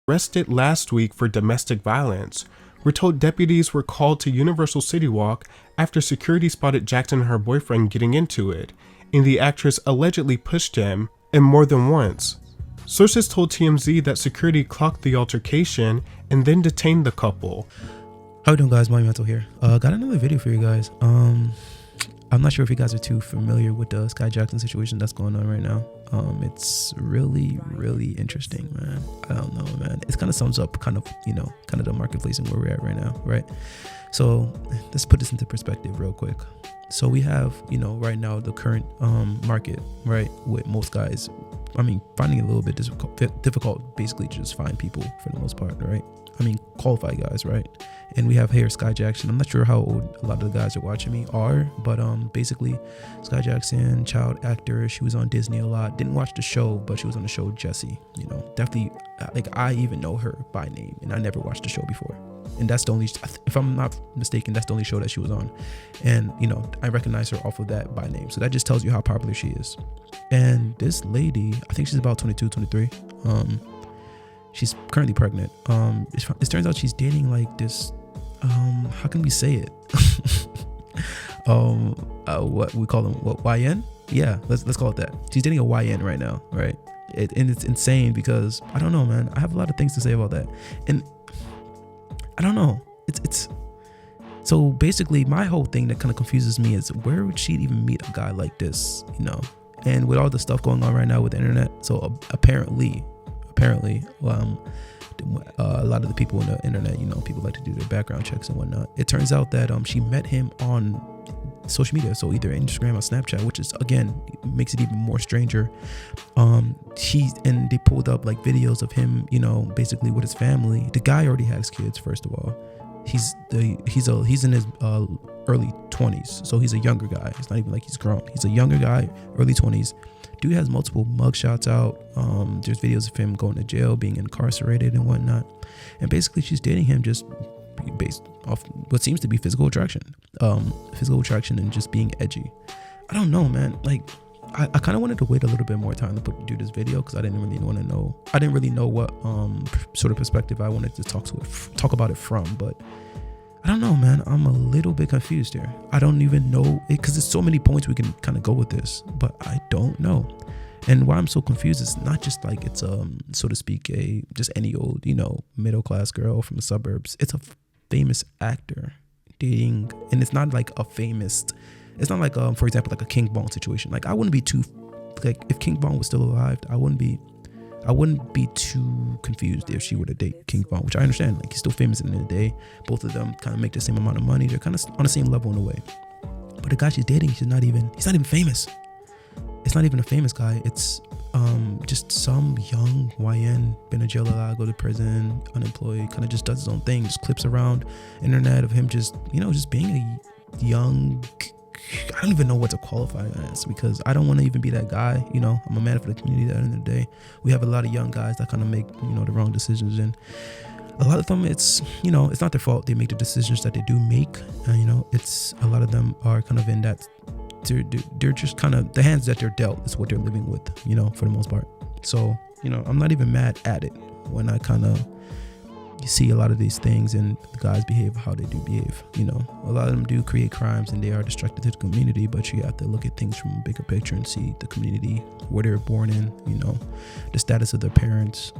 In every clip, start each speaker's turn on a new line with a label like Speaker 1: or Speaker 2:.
Speaker 1: Arrested last week for domestic violence. We're told deputies were called to Universal City Walk after security spotted Jackson and her boyfriend getting into it, and the actress allegedly pushed him, and more than once. Sources told TMZ that security clocked the altercation and then detained the couple.
Speaker 2: How you doing, guys? Monumental here. Got another video for you guys. I'm not sure if you guys are too familiar with the Skai Jackson situation that's going on right now. It's really interesting, man. I don't know, man. It kind of sums up kind of the marketplace and where we're at right now, right? So let's put this into perspective real quick. So we have, right now the current market, right, with most guys, finding it a little bit difficult basically to just find people for the most part, right? Qualified guys, right? And we have here Skai Jackson. I'm not sure how old a lot of the guys that are watching me are, but basically Skai Jackson, child actor. She was on Disney a lot. Didn't watch the show, but she was on the show Jessie. Definitely, I even know her by name, and I never watched the show before. And that's the only, if I'm not mistaken, that's the only show that she was on. And I recognize her off of that by name. So that just tells you how popular she is. And this lady, I think she's about 22, 23. She's currently pregnant. It turns out she's dating like this, how can we say it? What we call them, YN? Yeah, let's call it that. She's dating a YN right now, right? And it's insane because I don't know, man. I have a lot of things to say about that, and I don't know. It's so basically my whole thing that kind of confuses me is where would she even meet a guy like this, And with all the stuff going on right now with the internet, so apparently, a lot of the people on the internet, people like to do their background checks and whatnot. It turns out that she met him on social media, so either Instagram or Snapchat, which is again makes it even more stranger. They pulled up like videos of him, basically with his family. The guy already has kids. First of all, he's in his early 20s, so he's a younger guy. It's not even like he's grown. He's a younger guy, early 20s. Dude has multiple mugshots out. There's videos of him going to jail, being incarcerated and whatnot. And basically she's dating him just based off what seems to be physical attraction and just being edgy. I don't know, man. Like I kind of wanted to wait a little bit more time to do this video because I didn't really know what sort of perspective I wanted to talk about it from. But I don't know, man. I'm a little bit confused here. I don't even know it because there's so many points we can kind of go with this, but I don't know. And why I'm so confused is not just like it's so to speak just any old middle class girl from the suburbs. It's a famous actor dating, and it's not like it's not like for example like a King Von situation. Like I wouldn't be too like if King Von was still alive, I wouldn't be too confused if she were to date King Von, which I understand. Like he's still famous at the end of the day. Both of them kind of make the same amount of money. They're kind of on the same level in a way. But the guy she's dating, he's not even famous. It's not even a famous guy. It's just some young YN, been in jail a lot, go to prison, unemployed, kind of just does his own thing, just clips around internet of him just being a young, I don't even know what to qualify as because I don't want to even be that guy. I'm a man for the community. At the end of the day, we have a lot of young guys that kind of make the wrong decisions, and a lot of them it's not their fault. They make the decisions that they do make, and it's a lot of them are kind of in that they're just kind of the hands that they're dealt is what they're living with, for the most part. So I'm not even mad at it when I kind of see a lot of these things and the guys behave how they do behave. A lot of them do create crimes and they are destructive to the community, but you have to look at things from a bigger picture and see the community where they're born in, the status of their parents,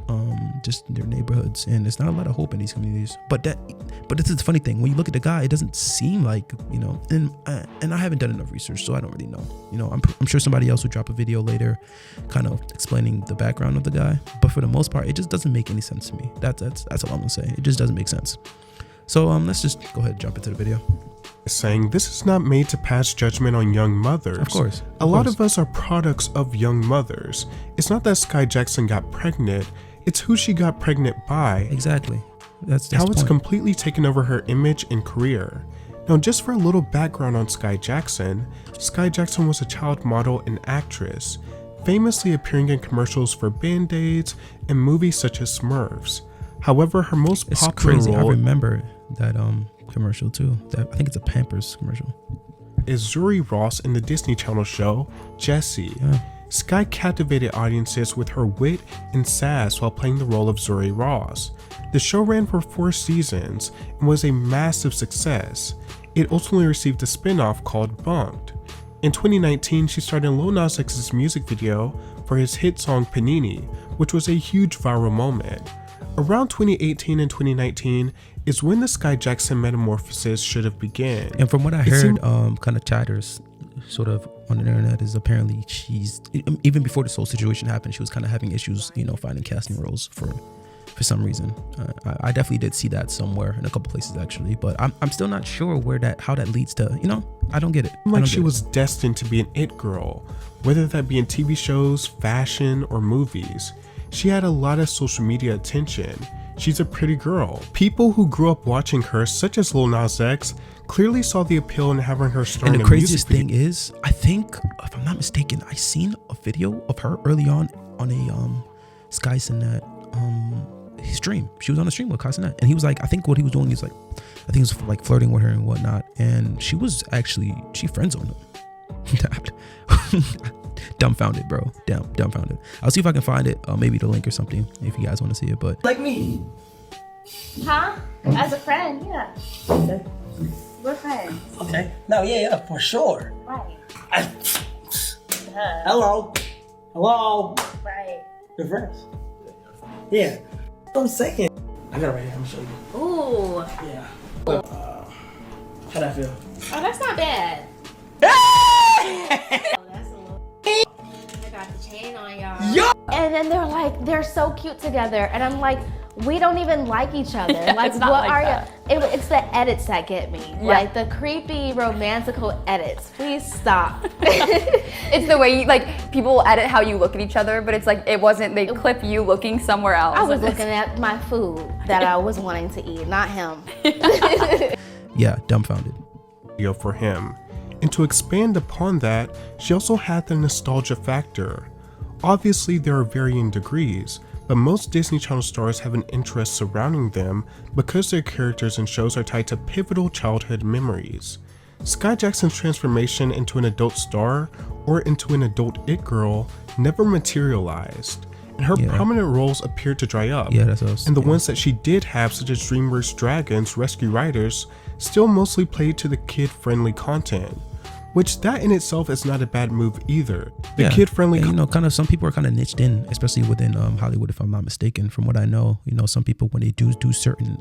Speaker 2: just their neighborhoods. And there's not a lot of hope in these communities, but this is the funny thing. When you look at the guy, it doesn't seem like, and I haven't done enough research, so I don't really know. I'm sure somebody else will drop a video later kind of explaining the background of the guy, but for the most part, it just doesn't make any sense to me. That's all I'm gonna say. It just doesn't make sense. So let's just go ahead and jump into the video.
Speaker 1: Saying this is not made to pass judgment on young mothers.
Speaker 2: Of course.
Speaker 1: A lot of us are products of young mothers. It's not that Skai Jackson got pregnant, it's who she got pregnant by.
Speaker 2: Exactly. That's
Speaker 1: how it's
Speaker 2: point.
Speaker 1: Completely taken over her image and career. Now, just for a little background on Skai Jackson was a child model and actress, famously appearing in commercials for Band-Aids and movies such as Smurfs. However, her most popular
Speaker 2: crazy.
Speaker 1: role,
Speaker 2: I remember that commercial too. I think it's a Pampers commercial,
Speaker 1: is Zuri Ross in the Disney Channel show Jessie.
Speaker 2: Yeah.
Speaker 1: Skai captivated audiences with her wit and sass while playing the role of Zuri Ross. The show ran for 4 seasons and was a massive success. It ultimately received a spin-off called Bunked. In 2019, she starred in Lil Nas X's music video for his hit song Panini, which was a huge viral moment. Around 2018 and 2019 is when the Skai Jackson metamorphosis should have begun.
Speaker 2: And from what I heard, kind of chatters sort of on the internet is apparently she's, even before this whole situation happened, she was kind of having issues, finding casting roles for some reason. I definitely did see that somewhere in a couple places actually, but I'm still not sure how that leads to, I don't get it.
Speaker 1: Like she was destined to be an it girl, whether that be in TV shows, fashion, or movies. She had a lot of social media attention. She's a pretty girl. People who grew up watching her, such as Lil Nas X, clearly saw the appeal in having her star in a music video.
Speaker 2: And the craziest thing is, I think, if I'm not mistaken, I seen a video of her early on a Skai Sinet stream. She was on a stream with Kai Sinet, and he was like, I think what he was doing is like, I think he was like flirting with her and whatnot, and she friend zoned him. Dumbfounded, bro. Dumbfounded. I'll see if I can find it, maybe the link or something if you guys want to see it. But
Speaker 3: like me,
Speaker 4: huh? As a friend, yeah.
Speaker 3: Okay.
Speaker 4: We're friends.
Speaker 3: Okay. No, yeah, for sure.
Speaker 4: Right.
Speaker 3: Hello.
Speaker 4: Right.
Speaker 3: You're friends. Yeah. What I'm saying. I got it right here. I'm gonna show you.
Speaker 4: Ooh.
Speaker 3: Yeah. How'd I feel?
Speaker 4: Oh, that's not bad. Oh, that's a little. I got the chain on, y'all.
Speaker 3: Yo!
Speaker 4: And then they're like, they're so cute together, and I'm like, we don't even like each other. Like,
Speaker 5: it's not
Speaker 4: what
Speaker 5: like
Speaker 4: are
Speaker 5: that.
Speaker 4: you? It's the edits that get me.
Speaker 5: Yeah.
Speaker 4: Like the creepy, romantical edits. Please stop.
Speaker 5: It's the way people will edit how you look at each other, but it's like, it wasn't, they clip you looking somewhere else.
Speaker 4: I was looking at my food that I was wanting to eat, not him.
Speaker 2: yeah, dumbfounded.
Speaker 1: For him. And to expand upon that, she also had the nostalgia factor. Obviously, there are varying degrees, but most Disney Channel stars have an interest surrounding them because their characters and shows are tied to pivotal childhood memories. Skai Jackson's transformation into an adult star or into an adult it girl never materialized, and her prominent roles appeared to dry up.
Speaker 2: Yeah, that's us.
Speaker 1: And the ones that she did have, such as DreamWorks Dragons, Rescue Riders, still mostly played to the kid-friendly content. Which that in itself is not a bad move either. The kid-friendly,
Speaker 2: kind of some people are kind of niched in, especially within Hollywood, if I'm not mistaken. From what I know, some people when they do certain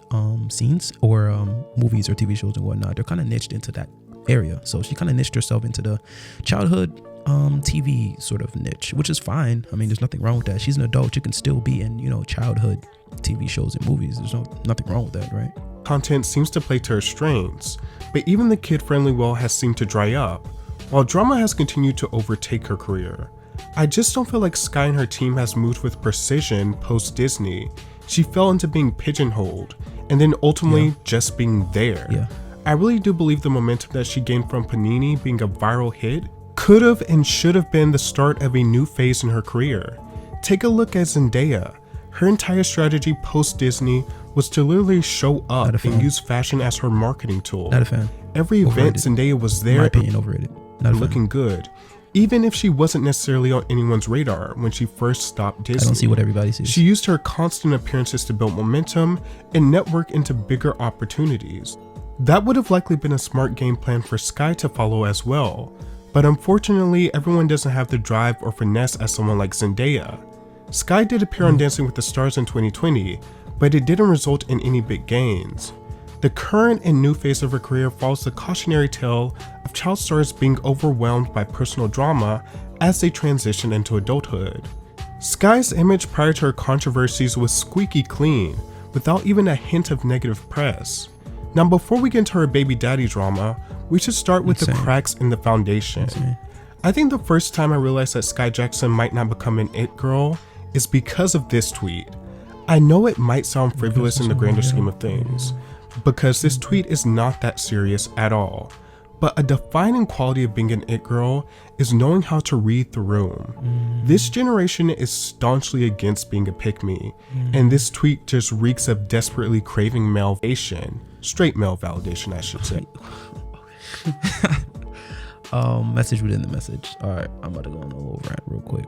Speaker 2: scenes or movies or TV shows and whatnot, they're kind of niched into that area. So she kind of niched herself into the childhood TV sort of niche, which is fine. I mean, there's nothing wrong with that. She's an adult. You can still be in childhood TV shows and movies. There's nothing wrong with that, right?
Speaker 1: Content seems to play to her strengths, but even the kid-friendly well has seemed to dry up, while drama has continued to overtake her career. I just don't feel like Skai and her team has moved with precision post-Disney. She fell into being pigeonholed, and then ultimately just being there.
Speaker 2: Yeah.
Speaker 1: I really do believe the momentum that she gained from Panini being a viral hit could have and should have been the start of a new phase in her career. Take a look at Zendaya. Her entire strategy post-Disney was to literally show up and use fashion as her marketing tool.
Speaker 2: Not a fan.
Speaker 1: Every event, Zendaya was there.
Speaker 2: In my opinion, overrated. Not
Speaker 1: looking good. Even if she wasn't necessarily on anyone's radar when she first stopped Disney.
Speaker 2: I don't see what everybody sees.
Speaker 1: She used her constant appearances to build momentum and network into bigger opportunities. That would have likely been a smart game plan for Skai to follow as well. But unfortunately, everyone doesn't have the drive or finesse as someone like Zendaya. Skai did appear on Dancing with the Stars in 2020, but it didn't result in any big gains. The current and new phase of her career follows the cautionary tale of child stars being overwhelmed by personal drama as they transition into adulthood. Skai's image prior to her controversies was squeaky clean, without even a hint of negative press. Now before we get into her baby daddy drama, we should start with the cracks in the foundation. I think the first time I realized that Skai Jackson might not become an it girl is because of this tweet. I know it might sound frivolous in the grander scheme of things, because this tweet is not that serious at all. But a defining quality of being an it girl is knowing how to read the room. This generation is staunchly against being a pick-me, and this tweet just reeks of desperately craving male validation. Straight male validation, I should say.
Speaker 2: Message within the message. All right, I'm about to go on a little rant real quick.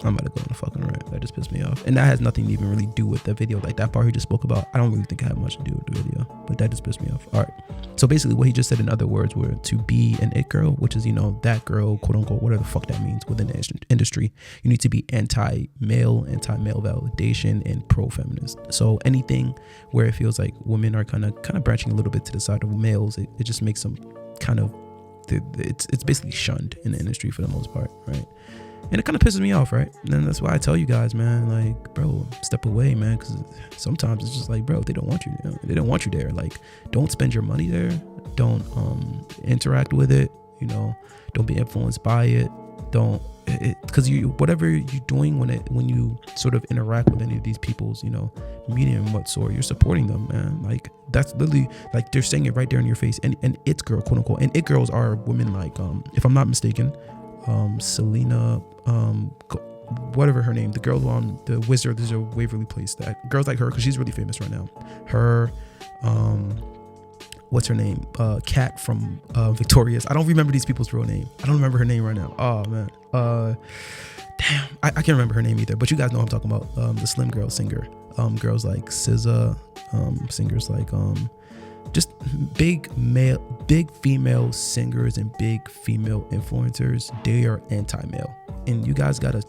Speaker 2: I'm about to go on a fucking rant. That just pissed me off. And that has nothing to even really do with the video. Like that part he just spoke about, I don't really think it had much to do with the video, but that just pissed me off. All right. So basically what he just said in other words were to be an it girl, which is, you know, that girl, quote unquote, whatever the fuck that means within the industry. You need to be anti-male validation, and pro-feminist. So anything where it feels like women are kind of branching a little bit to the side of males, it just makes them kind of, it's basically shunned in the industry for the most part, right? And it kind of pisses me off, right? And that's why I tell you guys, man, like, bro, step away, man, because sometimes it's just like, bro, they don't want you, they don't want you there. Like, don't spend your money there. Don't interact with it. You know, don't be influenced by it. Don't, because you, whatever you're doing when you sort of interact with any of these people's, you know, media and what sort, you're supporting them, man. Like, that's literally, like, they're saying it right there in your face. And it girl, quote unquote, and it girls are women like, if I'm not mistaken, Selena, whatever her name, the girl on the Wizard, there's a Waverly Place, that girls like her, because she's really famous right now. Her, what's her name? Kat from Victorious. I don't remember these people's real name. I don't remember her name right now. Oh man. Damn, I can't remember her name either. But you guys know what I'm talking about. The slim girl singer. Girls like SZA. Singers like just big female singers and big female influencers. They are anti-male. And you guys gotta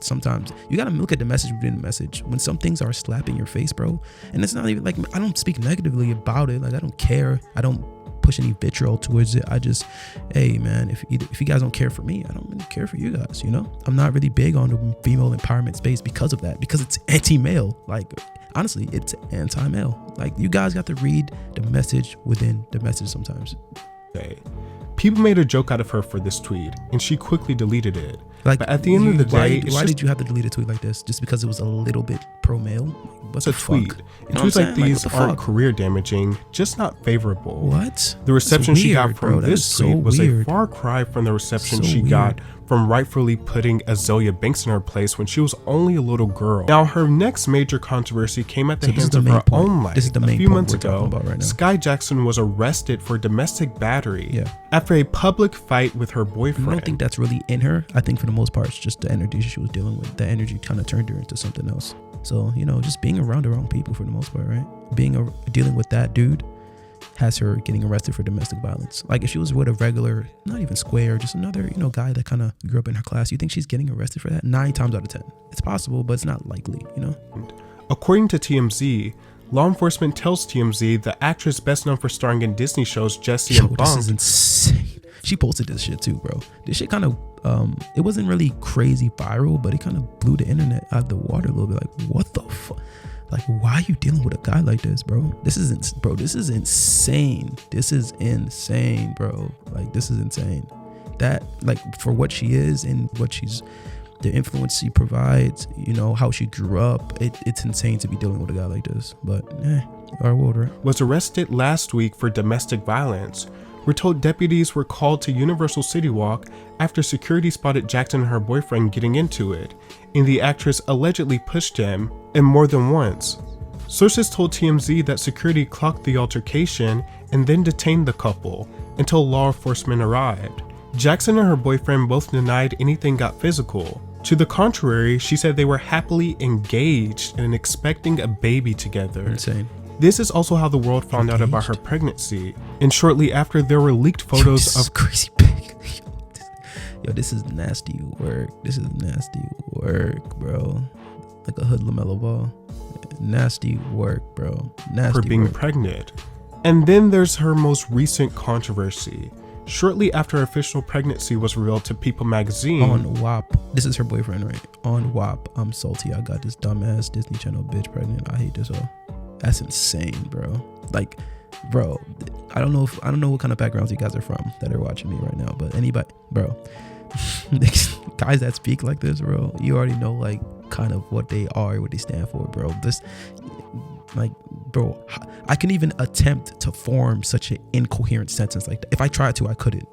Speaker 2: look at the message within the message. When some things are slapping your face, bro, and it's not even like, I don't speak negatively about it. Like, I don't care. I don't push any vitriol towards it. I just, hey man, if you guys don't care for me, I don't really care for you guys, you know? I'm not really big on the female empowerment space because of that, because it's anti-male. Like, honestly, it's anti-male. Like, you guys got to read the message within the message sometimes.
Speaker 1: People made a joke out of her for this tweet, and she quickly deleted it.
Speaker 2: Like,
Speaker 1: but at the end of the day,
Speaker 2: why did you have to delete a tweet like this? Just because it was a little bit pro-male? What's
Speaker 1: a tweet? And tweets like these aren't career damaging, just not favorable.
Speaker 2: What?
Speaker 1: The reception she got from this tweet was a far cry from the reception she got from rightfully putting Azealia Banks in her place when she was only a little girl. Now, her next major controversy came at the hands of her own life. A few months ago, Skai Jackson was arrested for domestic battery after a public fight with her boyfriend.
Speaker 2: I don't think that's really in her. I think for the most part, it's just the energy she was dealing with. The energy kind of turned her into something else. So, you know, just being around the wrong people for the most part, right? Dealing with that dude has her getting arrested for domestic violence. Like, if she was with a regular, not even square, just another, you know, guy that kind of grew up in her class, you think she's getting arrested for that? 9 times out of 10. It's possible, but it's not likely, you know?
Speaker 1: According to TMZ, law enforcement tells TMZ the actress best known for starring in Disney shows Jessie and Bunk.
Speaker 2: This is insane. She posted this shit too, bro. This shit kind of, it wasn't really crazy viral, but it kind of blew the internet out of the water a little bit. Like, what the fuck? Like, why are you dealing with a guy like this, bro? This is insane. This is insane, bro. Like, this is insane. That, like, for what she is and what the influence she provides, you know, how she grew up, it's insane to be dealing with a guy like this. But, our world, right?
Speaker 1: Was arrested last week for domestic violence. We're told deputies were called to Universal City Walk after security spotted Jackson and her boyfriend getting into it, and the actress allegedly pushed him, and more than once. Sources told TMZ that security clocked the altercation and then detained the couple until law enforcement arrived. Jackson and her boyfriend both denied anything got physical. To the contrary, she said they were happily engaged and expecting a baby together.
Speaker 2: Insane.
Speaker 1: This is also how the world found out about her pregnancy, and shortly after there were leaked photos of
Speaker 2: crazy big. Yo, this is nasty work. This is nasty work, bro. Like a hood LaMelo Ball. Nasty work, bro. Nasty
Speaker 1: for being
Speaker 2: work.
Speaker 1: Pregnant. And then there's her most recent controversy. Shortly after her official pregnancy was revealed to People magazine.
Speaker 2: On WAP. This is her boyfriend, right? On WAP. I'm salty. I got this dumbass Disney Channel bitch pregnant. I hate this all. That's insane, bro. Like, bro, I don't know what kind of backgrounds you guys are from that are watching me right now, but anybody, bro, guys that speak like this, bro, you already know, like, kind of what they are, what they stand for, bro. This, like, bro, I can even attempt to form such an incoherent sentence like that. If I tried to, I couldn't.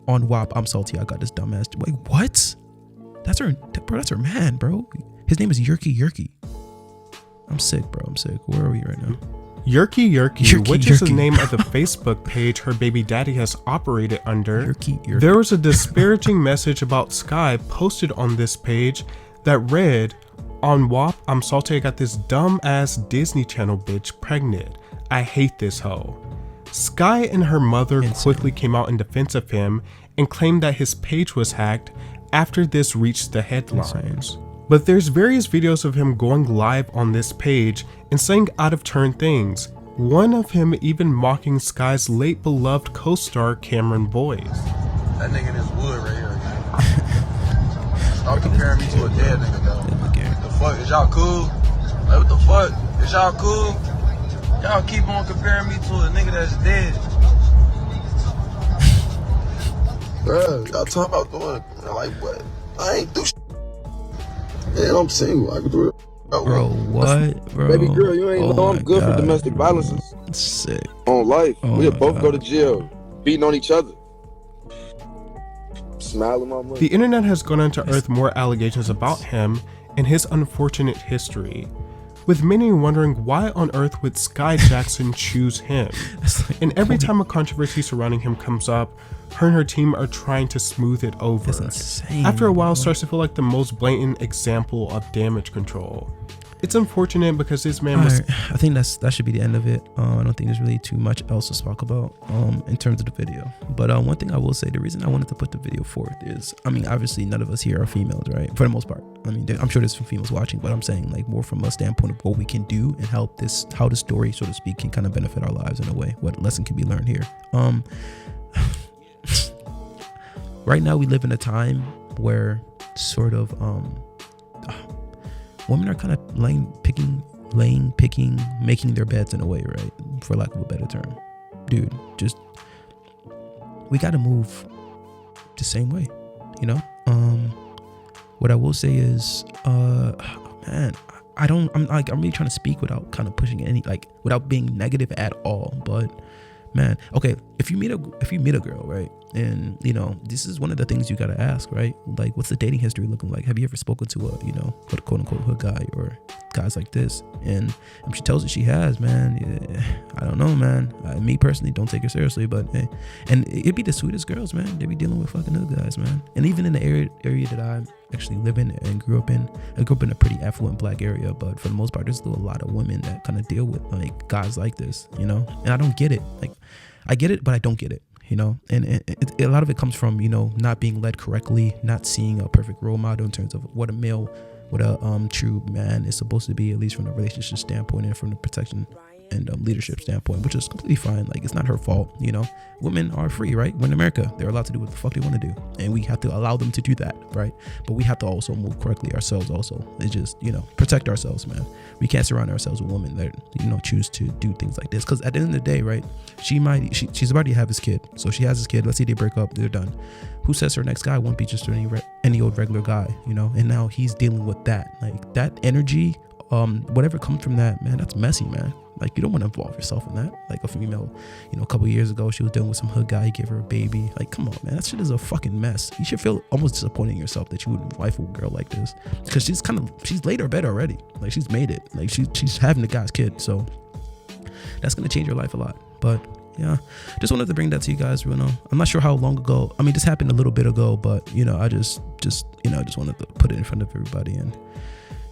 Speaker 2: On WAP, I'm salty. I got this dumbass. Wait, what? That's her, bro. That's her man, bro. His name is Yerky. I'm sick, bro. I'm sick. Where are we right now?
Speaker 1: Yerky,
Speaker 2: Yerky,
Speaker 1: which is the
Speaker 2: Yerky.
Speaker 1: name of the Facebook page her baby daddy has operated under.
Speaker 2: Yerky.
Speaker 1: There was a disparaging message about Skai posted on this page that read, "On WAP, I'm salty I got this dumb ass Disney Channel bitch pregnant. I hate this hoe." Skai and her mother quickly came out in defense of him and claimed that his page was hacked after this reached the headlines. But there's various videos of him going live on this page and saying out of turn things. One of him even mocking Skai's late beloved co-star Cameron Boyce.
Speaker 6: That nigga in this wood right here. Stop comparing me to a dead nigga though. The fuck? Is y'all cool? Like what the fuck? Is y'all cool? Y'all keep on comparing me to a nigga that's dead. Bruh, y'all talking about doing like what? I ain't do shit. Man, I'm single. I can do it.
Speaker 2: Bro, what? Bro.
Speaker 6: Baby girl, you ain't know I'm good for domestic violences.
Speaker 2: Sick.
Speaker 6: On life.
Speaker 2: Oh
Speaker 6: We'll
Speaker 2: my
Speaker 6: both
Speaker 2: God.
Speaker 6: go to jail. Beating on each other. Smiling my money.
Speaker 1: The internet has gone on to unearth more allegations about him and his unfortunate history, with many wondering why on earth would Skai Jackson choose him. And every time a controversy surrounding him comes up, her and her team are trying to smooth it over.
Speaker 2: That's insane.
Speaker 1: After a while, it starts to feel like the most blatant example of damage control. It's unfortunate because this man was...
Speaker 2: Alright, I think that should be the end of it. I don't think there's really too much else to talk about in terms of the video. But one thing I will say, the reason I wanted to put the video forth is, I mean, obviously none of us here are females, right? For the most part. I mean, I'm sure there's some females watching, but I'm saying like more from a standpoint of what we can do and how the story, so to speak, can kind of benefit our lives in a way. What lesson can be learned here? Right now we live in a time where sort of women are kind of laying, picking, making their beds in a way, right? For lack of a better term. Dude, just, we got to move the same way, you know? What I will say is, man, I'm really trying to speak without kind of pushing any, like, without being negative at all, but man, okay, if you meet a girl, right, and you know, this is one of the things you gotta ask, right? Like, what's the dating history looking like? Have you ever spoken to a, you know, quote unquote hood guy or guys like this? And if she tells you she has, man, I don't know, man. Me personally, don't take her seriously, but hey, and it'd be the sweetest girls, man. They be dealing with fucking hood guys, man. And even in the area that I actually live in and grew up in, I grew up in a pretty affluent black area, but for the most part, there's still a lot of women that kind of deal with like guys like this, you know. And I don't get it. Like, I get it, but I don't get it, you know. And a lot of it comes from, you know, not being led correctly, not seeing a perfect role model in terms of what a true man is supposed to be, at least from the relationship standpoint and from the protection and leadership standpoint, which is completely fine. Like, it's not her fault, you know. Women are free, right? We're in America. They're allowed to do what the fuck they want to do, and we have to allow them to do that, right? But we have to also move correctly ourselves also. It's just, you know, protect ourselves, man. We can't surround ourselves with women that, you know, choose to do things like this, because at the end of the day, right, she's about to have his kid. So she has his kid, let's say they break up, they're done. Who says her next guy won't be just any old regular guy, you know? And now he's dealing with that, like that energy, whatever comes from that, man, that's messy, man. Like, you don't want to involve yourself in that. Like a female, you know, a couple of years ago, she was dealing with some hood guy. He gave her a baby. Like, come on, man. That shit is a fucking mess. You should feel almost disappointed in yourself that you would wife a girl like this, because she's laid her bed already. Like, she's made it. Like, she's having the guy's kid. So that's going to change your life a lot. But yeah, just wanted to bring that to you guys. You know, I'm not sure how long ago. I mean, this happened a little bit ago, but you know, I just wanted to put it in front of everybody and,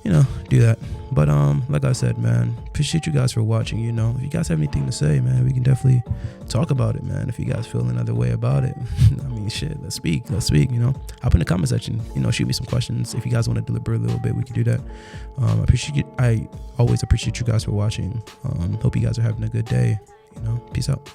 Speaker 2: you know, do that. But like I said, man, appreciate you guys for watching. You know, if you guys have anything to say, man, we can definitely talk about it, man. If you guys feel another way about it, I mean, shit, let's speak, you know. Hop in the comment section, you know, shoot me some questions. If you guys want to deliberate a little bit, we can do that. I always appreciate you guys for watching. Hope you guys are having a good day, you know. Peace out.